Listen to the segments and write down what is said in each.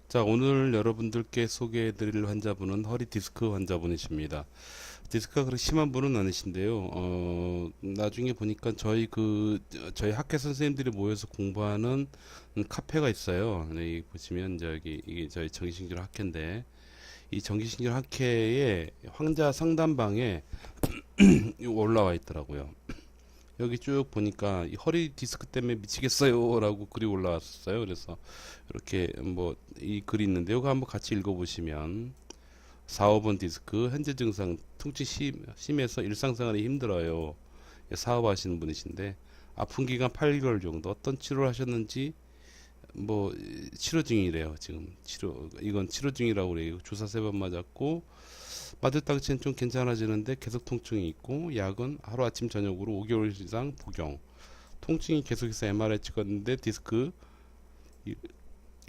자, 오늘 여러분들께 소개해 드릴 환자분은 허리 디스크 환자분이십니다. 디스크가 그렇게 심한 분은 아니신데요. 나중에 보니까 저희 학회 선생님들이 모여서 공부하는 카페가 있어요. 네, 보시면 저기 이게 저희 정신신경 학회인데 이 정신신경 학회의 환자 상담방에 올라와 있더라고요. 여기 쭉 보니까 이 허리 디스크 때문에 미치겠어요 라고 글이 올라왔어요. 그래서 이렇게 뭐 이 글이 있는데 이거 한번 같이 읽어보시면 4, 5번 디스크 현재 증상 통증 심해서 일상생활이 힘들어요. 사업하시는 분이신데 아픈 기간 8개월 정도 어떤 치료를 하셨는지 뭐 치료 중이래요. 지금 이건 치료 중이라고 그래요. 주사 3번 맞았고 맞을 당시엔 좀 괜찮아지는데 계속 통증이 있고 약은 하루 아침 저녁으로 5개월 이상 복용. 통증이 계속해서 MRI 찍었는데 디스크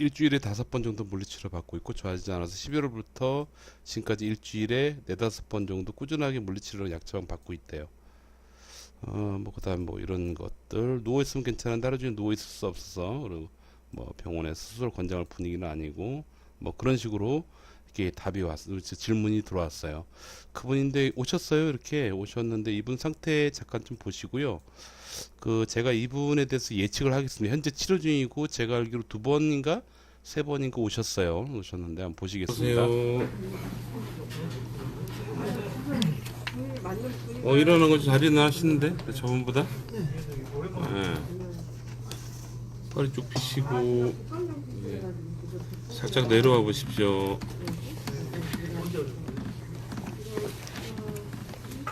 일주일에 5번 정도 물리치료 받고 있고 좋아지지 않아서 11월부터 지금까지 일주일에 4-5번 정도 꾸준하게 물리치료 약처방 받고 있대요. 뭐 그다음 뭐 이런 것들 누워 있으면 괜찮은데 하루 종일 누워 있을 수 없어서 그리고 뭐 병원에 수술 권장할 분위기는 아니고 뭐 그런 식으로 이렇게 답이 질문이 들어왔어요. 그분인데 오셨어요. 이렇게 오셨는데 이분 상태 잠깐 좀 보시고요. 제가 이분에 대해서 예측을 하겠습니다. 현재 치료 중이고 제가 알기로 2번인가 3번인가 오셨는데 한번 보시겠습니다. 보세요. 일어나는 거 잘 일어나시는데 저번보다? 네. 허리 쭉 펴시고 살짝 내려와 보십시오.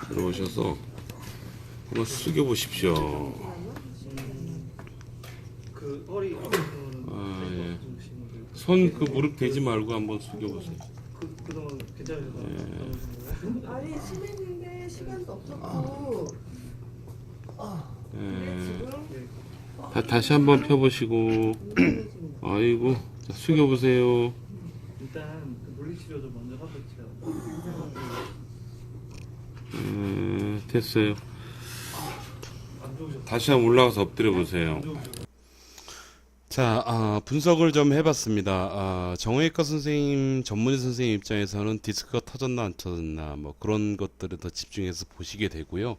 들어오셔서 한번 숙여 보십시오. 예. 손 무릎 대지 말고 한번 숙여 보세요. 그동안 괜찮으셨어요? 아니 심했는데 시간도 없었고 근데 지금 다시 한번 펴보시고 아이고 자, 숙여 보세요. 일단 그 물리치료 좀 먼저 하고 있어요. 됐어요. 안 좋으셨어요? 다시 한번 올라가서 엎드려 보세요. 자, 분석을 좀 해봤습니다. 정형외과 선생님, 전문의 선생님 입장에서는 디스크가 터졌나 안 터졌나 뭐 그런 것들을 더 집중해서 보시게 되고요.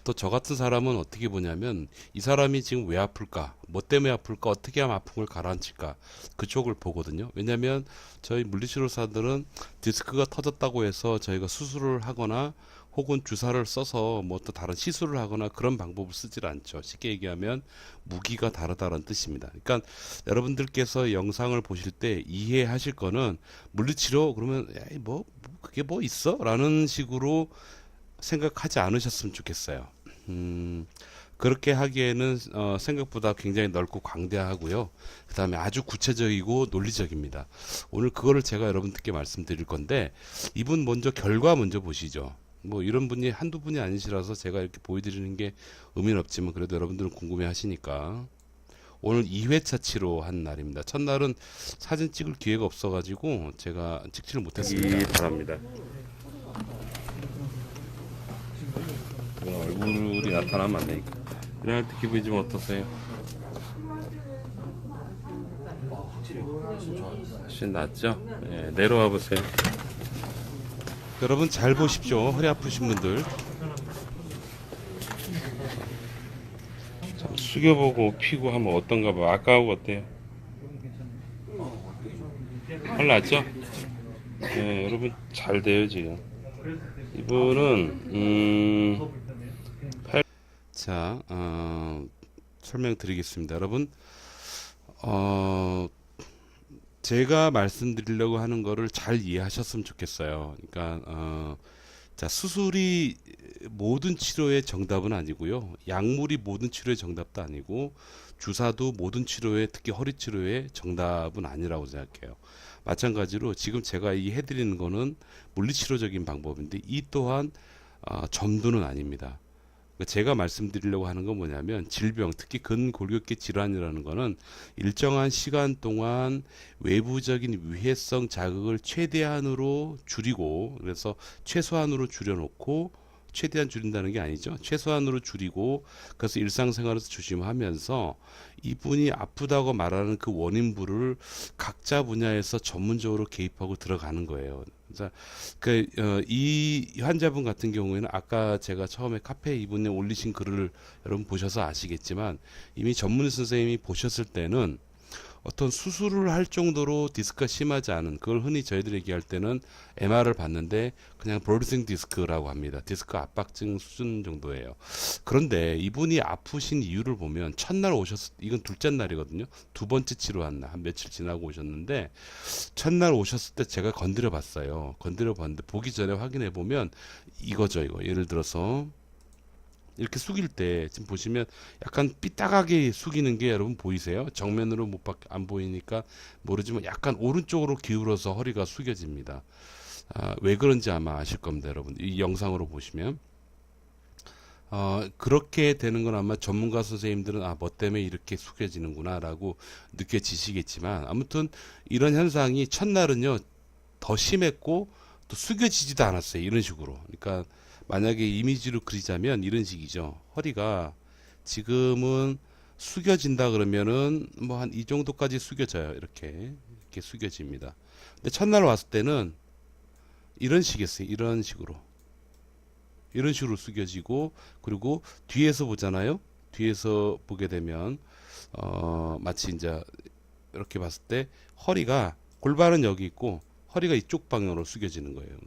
또 저 같은 사람은 어떻게 보냐면 이 사람이 지금 왜 아플까, 뭐 때문에 아플까, 어떻게 하면 아픔을 가라앉힐까 그쪽을 보거든요. 왜냐하면 저희 물리치료사들은 디스크가 터졌다고 해서 저희가 수술을 하거나 혹은 주사를 써서 뭐 또 다른 시술을 하거나 그런 방법을 쓰질 않죠. 쉽게 얘기하면 무기가 다르다는 뜻입니다. 그러니까 여러분들께서 영상을 보실 때 이해하실 거는 물리치료 그러면 에이, 뭐 그게 뭐 있어? 라는 식으로 생각하지 않으셨으면 좋겠어요. 그렇게 하기에는 생각보다 굉장히 넓고 광대하고요. 그 다음에 아주 구체적이고 논리적입니다. 오늘 그거를 제가 여러분들께 말씀드릴 건데 이분 먼저 결과 먼저 보시죠. 뭐 이런 분이 한두 분이 아니시라서 제가 이렇게 보여드리는 게 의미는 없지만 그래도 여러분들은 궁금해 하시니까 오늘 2회차 치료한 날입니다. 첫날은 사진 찍을 기회가 없어가지고 제가 찍지를 못했습니다. 바랍니다. 얼굴이 나타나면 안 되니까. 일어날 때 기분이 좀 어떠세요? 훨씬 낫죠? 네, 내려와 보세요. 여러분 잘 보십시오. 허리 아프신 분들. 참 숙여보고 피고 하면 어떤가 봐. 아까하고 어때요? 훨 낫죠? 네, 여러분 잘 돼요 지금. 이분은 자 설명드리겠습니다. 여러분 제가 말씀드리려고 하는 거를 잘 이해하셨으면 좋겠어요. 그러니까 자, 수술이 모든 치료의 정답은 아니고요. 약물이 모든 치료의 정답도 아니고 주사도 모든 치료의 특히 허리 치료의 정답은 아니라고 생각해요. 마찬가지로 지금 제가 이 해드리는 거는 물리치료적인 방법인데 이 또한 전도는 아닙니다. 제가 말씀드리려고 하는 건 뭐냐면 질병, 특히 근골격계 질환이라는 거는 일정한 시간 동안 외부적인 위해성 자극을 최대한으로 줄이고 그래서 최소한으로 줄여놓고 최대한 줄인다는 게 아니죠. 최소한으로 줄이고 그래서 일상생활에서 조심하면서 이분이 아프다고 말하는 그 원인부를 각자 분야에서 전문적으로 개입하고 들어가는 거예요. 그래서 이 환자분 같은 경우에는 아까 제가 처음에 카페에 이분이 올리신 글을 여러분 보셔서 아시겠지만 이미 전문의 선생님이 보셨을 때는 어떤 수술을 할 정도로 디스크가 심하지 않은, 그걸 흔히 저희들이 얘기할 때는 MR을 봤는데 그냥 브로드싱 디스크라고 합니다. 디스크 압박증 수준 정도예요. 그런데 이분이 아프신 이유를 보면 첫날 이건 둘째 날이거든요. 두 번째 치료한 날, 한 며칠 지나고 오셨는데 첫날 오셨을 때 제가 건드려 봤어요. 건드려 봤는데 보기 전에 확인해 보면 이거죠, 이거. 예를 들어서 이렇게 숙일 때 지금 보시면 약간 삐딱하게 숙이는 게 여러분 보이세요? 정면으로 안 보이니까 모르지만 약간 오른쪽으로 기울어서 허리가 숙여집니다. 왜 그런지 아마 아실 겁니다, 여러분. 이 영상으로 보시면. 그렇게 되는 건 아마 전문가 선생님들은 뭐 때문에 이렇게 숙여지는구나 라고 느껴지시겠지만 아무튼 이런 현상이 첫날은요 더 심했고 또 숙여지지도 않았어요. 이런 식으로. 그러니까 만약에 이미지로 그리자면 이런 식이죠. 허리가 지금은 숙여진다 그러면은 뭐 한 이 정도까지 숙여져요. 이렇게 숙여집니다. 근데 첫날 왔을 때는 이런 식이었어요. 이런 식으로 숙여지고, 그리고 뒤에서 보잖아요. 뒤에서 보게 되면 마치 이제 이렇게 봤을 때 허리가, 골반은 여기 있고 허리가 이쪽 방향으로 숙여지는 거예요.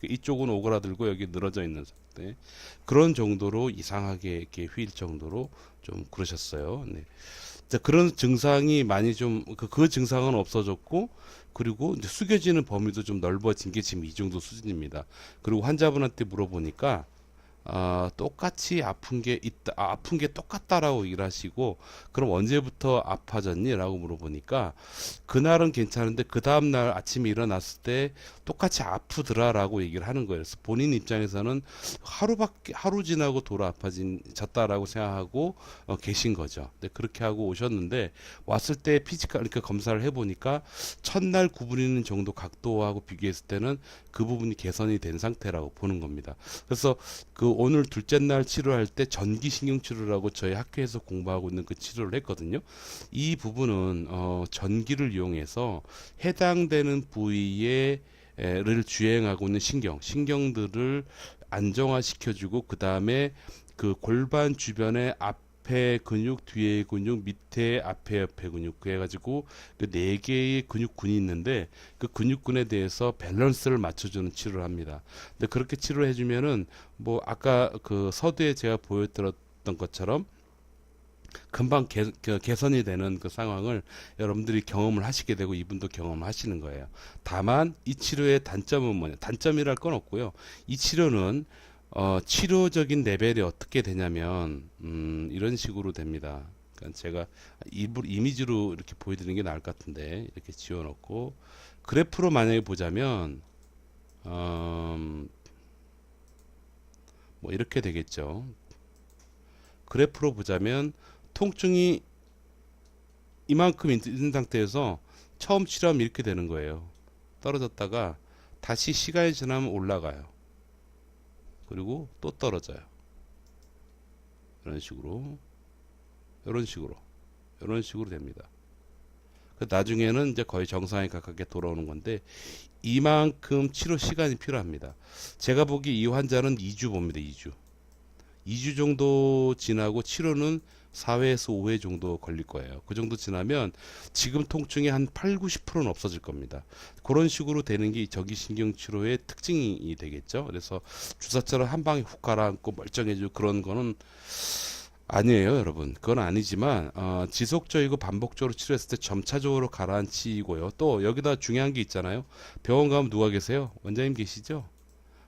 이쪽은 오그라들고 여기 늘어져 있는 상태. 그런 정도로 이상하게 이렇게 휠 정도로 좀 그러셨어요. 네. 자, 그런 증상이 많이 좀 그 증상은 없어졌고, 그리고 이제 숙여지는 범위도 좀 넓어진 게 지금 이 정도 수준입니다. 그리고 환자분한테 물어보니까 똑같이 아픈 게 있다, 아픈 게 똑같다라고 얘기를 하시고, 그럼 언제부터 아파졌니? 라고 물어보니까, 그날은 괜찮은데, 그 다음날 아침에 일어났을 때 똑같이 아프더라라고 얘기를 하는 거예요. 그래서 본인 입장에서는 하루 지나고 졌다라고 생각하고 계신 거죠. 근데 그렇게 하고 오셨는데, 왔을 때 피지컬, 이렇게 검사를 해보니까, 첫날 구부리는 정도 각도하고 비교했을 때는 그 부분이 개선이 된 상태라고 보는 겁니다. 그래서 오늘 둘째 날 치료할 때 전기신경 치료라고 저희 학교에서 공부하고 있는 그 치료를 했거든요. 이 부분은 전기를 이용해서 해당되는 부위에 를 주행하고 있는 신경들을 안정화시켜주고, 그 다음에 그 골반 주변에 앞에 근육, 뒤에 근육, 밑에 앞에 옆에 근육, 그래가지고 그 네 개의 근육군이 있는데 그 근육군에 대해서 밸런스를 맞춰주는 치료를 합니다. 근데 그렇게 치료를 해주면은 뭐 아까 그 서두에 제가 보여드렸던 것처럼 금방 개선이 되는 그 상황을 여러분들이 경험을 하시게 되고 이분도 경험을 하시는 거예요. 다만 이 치료의 단점은 뭐냐? 단점이랄 건 없고요. 이 치료는 치료적인 레벨이 어떻게 되냐면 이런 식으로 됩니다. 그러니까 제가 이미지로 이렇게 보여드리는 게 나을 것 같은데, 이렇게 지워놓고 그래프로 만약에 보자면 뭐 이렇게 되겠죠. 그래프로 보자면 통증이 이만큼 있는 상태에서 처음 치료하면 이렇게 되는 거예요. 떨어졌다가 다시 시간이 지나면 올라가요. 그리고 또 떨어져요. 이런 식으로 됩니다. 나중에는 이제 거의 정상에 가깝게 돌아오는 건데, 이만큼 치료 시간이 필요합니다. 제가 보기 이 환자는 2주 봅니다. 2주 정도 지나고 치료는 4회에서 5회 정도 걸릴 거예요. 그 정도 지나면 지금 통증이 한 8, 90%는 없어질 겁니다. 그런 식으로 되는 게 전기신경 치료의 특징이 되겠죠. 그래서 주사처럼 한 방에 훅 가라앉고 멀쩡해지고 그런 거는 아니에요, 여러분. 그건 아니지만 지속적이고 반복적으로 치료했을 때 점차적으로 가라앉히고요. 또 여기다 중요한 게 있잖아요. 병원 가면 누가 계세요? 원장님 계시죠?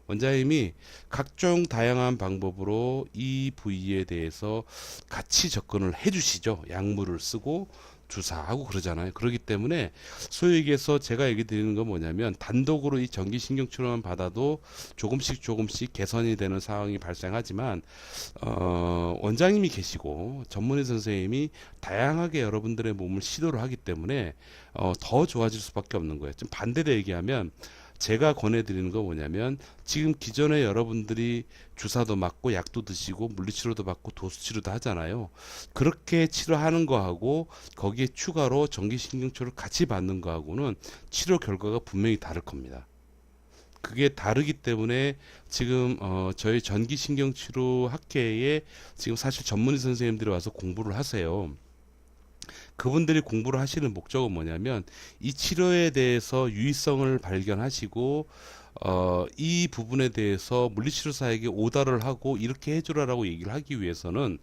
원장님이 각종 다양한 방법으로 이 부위에 대해서 같이 접근을 해주시죠. 약물을 쓰고 주사하고 그러잖아요. 그렇기 때문에 소위 얘기해서 제가 얘기 드리는 건 뭐냐면, 단독으로 이 전기신경 치료만 받아도 조금씩 개선이 되는 상황이 발생하지만 원장님이 계시고 전문의 선생님이 다양하게 여러분들의 몸을 시도를 하기 때문에 더 좋아질 수밖에 없는 거예요. 좀 반대로 얘기하면, 제가 권해드리는 거 뭐냐면 지금 기존에 여러분들이 주사도 맞고 약도 드시고 물리치료도 받고 도수치료도 하잖아요. 그렇게 치료하는 거하고 거기에 추가로 전기신경치료를 같이 받는 거하고는 치료 결과가 분명히 다를 겁니다. 그게 다르기 때문에 지금 저희 전기신경치료 학회에 지금 사실 전문의 선생님들이 와서 공부를 하세요. 그분들이 공부를 하시는 목적은 뭐냐면 이 치료에 대해서 유의성을 발견하시고 이 부분에 대해서 물리치료사에게 오더를 하고 이렇게 해주라라고 얘기를 하기 위해서는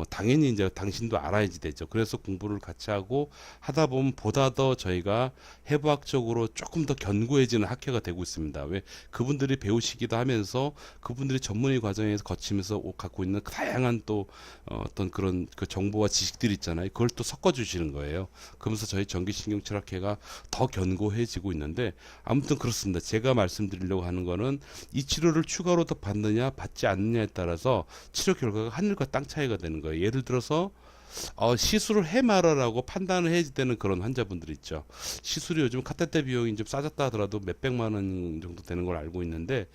당연히 이제 당신도 알아야지 되죠. 그래서 공부를 같이 하고 하다 보면 보다 더 저희가 해부학적으로 조금 더 견고해지는 학회가 되고 있습니다. 왜 그분들이 배우시기도 하면서 그분들이 전문의 과정에서 거치면서 갖고 있는 다양한 또 어떤 그런 그 정보와 지식들이 있잖아요. 그걸 또 섞어 주시는 거예요. 그러면서 저희 전기신경치료학회가 더 견고해지고 있는데 아무튼 그렇습니다. 제가 말씀드리려고 하는 거는 이 치료를 추가로 더 받느냐 받지 않느냐에 따라서 치료 결과가 하늘과 땅 차이가 되는 거예요. 예를 들어서 시술을 해 말아라고 판단을 해야 되는 그런 환자분들 있죠. 시술이 요즘 카테테 비용이 좀 싸졌다 하더라도 몇백만 원 정도 되는 걸 알고 있는데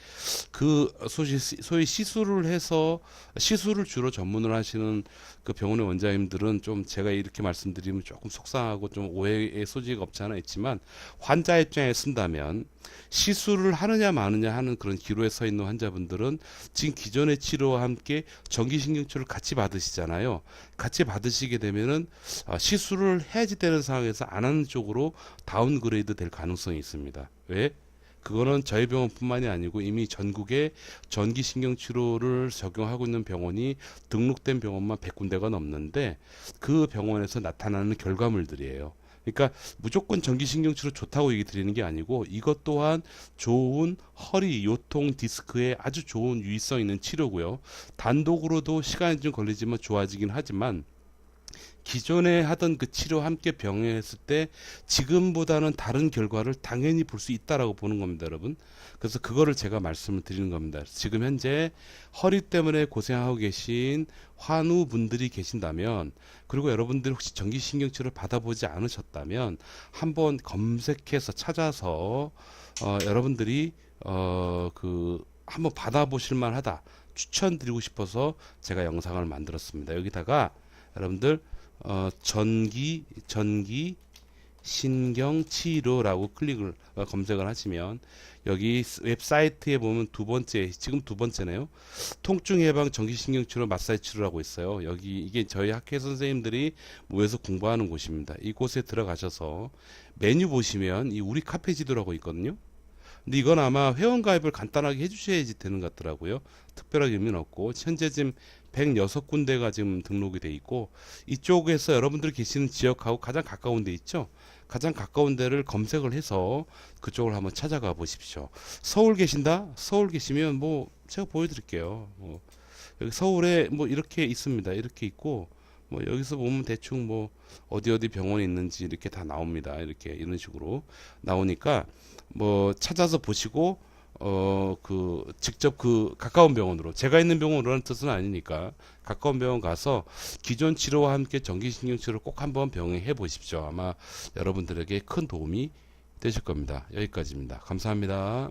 그 소위 시술을 해서 시술을 주로 전문을 하시는 그 병원의 원장님들은 좀 제가 이렇게 말씀드리면 조금 속상하고 좀 오해의 소지가 없지 않아 있지만 환자 입장에 쓴다면 시술을 하느냐 마느냐 하는 그런 기로에 서 있는 환자분들은 지금 기존의 치료와 함께 전기신경치료를 같이 받으시잖아요. 같이 받으시게 되면은 시술을 해야지 되는 상황에서 안 하는 쪽으로 다운그레이드 될 가능성이 있습니다. 왜? 그거는 저희 병원뿐만이 아니고 이미 전국에 전기신경치료를 적용하고 있는 병원이 등록된 병원만 100군데가 넘는데 그 병원에서 나타나는 결과물들이에요. 그러니까 무조건 전기신경치료 좋다고 얘기 드리는 게 아니고 이것 또한 좋은 허리, 요통, 디스크에 아주 좋은 유의성 있는 치료고요. 단독으로도 시간이 좀 걸리지만 좋아지긴 하지만 기존에 하던 그 치료와 함께 병행했을 때 지금보다는 다른 결과를 당연히 볼 수 있다라고 보는 겁니다, 여러분. 그래서 그거를 제가 말씀을 드리는 겁니다. 지금 현재 허리 때문에 고생하고 계신 환우분들이 계신다면 그리고 여러분들이 혹시 전기신경치료를 받아보지 않으셨다면 한번 검색해서 찾아서 여러분들이 한번 받아보실 만하다 추천드리고 싶어서 제가 영상을 만들었습니다. 여기다가 여러분들 전기 신경치료라고 검색을 하시면 여기 웹사이트에 보면 지금 두 번째네요. 통증 예방 전기신경치료 마사지 치료라고 있어요. 이게 저희 학회 선생님들이 모여서 공부하는 곳입니다. 이곳에 들어가셔서 메뉴 보시면 이 우리 카페 지도라고 있거든요. 근데 이건 아마 회원 가입을 간단하게 해주셔야지 되는 것 같더라고요. 특별하게 의미는 없고 현재 지금 106군데가 지금 등록이 돼 있고 이쪽에서 여러분들이 계시는 지역하고 가장 가까운 데 있죠. 가장 가까운 데를 검색을 해서 그쪽을 한번 찾아가 보십시오. 서울 계신다? 서울 계시면 뭐 제가 보여드릴게요. 여기 서울에 뭐 이렇게 있습니다. 이렇게 있고 뭐 여기서 보면 대충 뭐 어디 병원이 있는지 이렇게 다 나옵니다. 이렇게 이런 식으로 나오니까 뭐 찾아서 보시고 직접 그 가까운 병원으로 제가 있는 병원으로는 뜻은 아니니까 가까운 병원 가서 기존 치료와 함께 전기신경치료를 꼭 한번 병행해 보십시오. 아마 여러분들에게 큰 도움이 되실 겁니다. 여기까지입니다. 감사합니다.